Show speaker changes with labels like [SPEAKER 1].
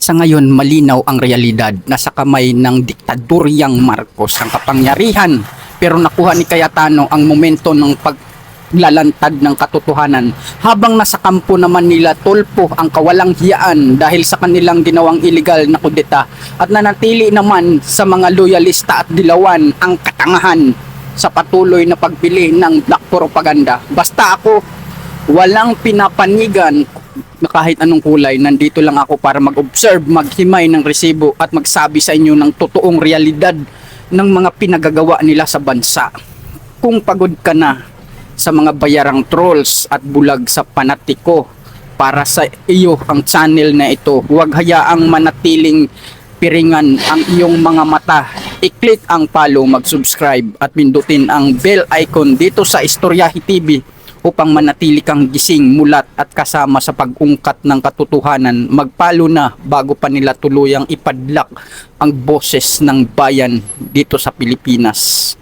[SPEAKER 1] Sa ngayon, malinaw ang realidad. Nasa kamay ng diktadoryang Marcos ang kapangyarihan. Pero nakuha ni Cayetano ang momento ng paglalantad ng katotohanan. Habang nasa kampo naman nila Tulfo ang kawalang hiyaan dahil sa kanilang ginawang illegal na kudeta. At nanatili naman sa mga loyalista at dilawan ang katangahan sa patuloy na pagbili ng black propaganda. Basta ako, walang pinapanigan na kahit anong kulay, nandito lang ako para mag-observe, maghimay ng resibo at magsabi sa inyo ng totoong realidad ng mga pinagagawa nila sa bansa. Kung pagod ka na sa mga bayarang trolls at bulag sa panatiko, para sa iyo ang channel na ito. Huwag hayaang manatiling piringan ang iyong mga mata. I-click ang follow, mag-subscribe at pindutin ang bell icon dito sa Istoryahe TV upang manatili kang gising, mulat at kasama sa pag-ungkat ng katotohanan. Magpalo na bago pa nila tuluyang ipadlak ang boses ng bayan dito sa Pilipinas.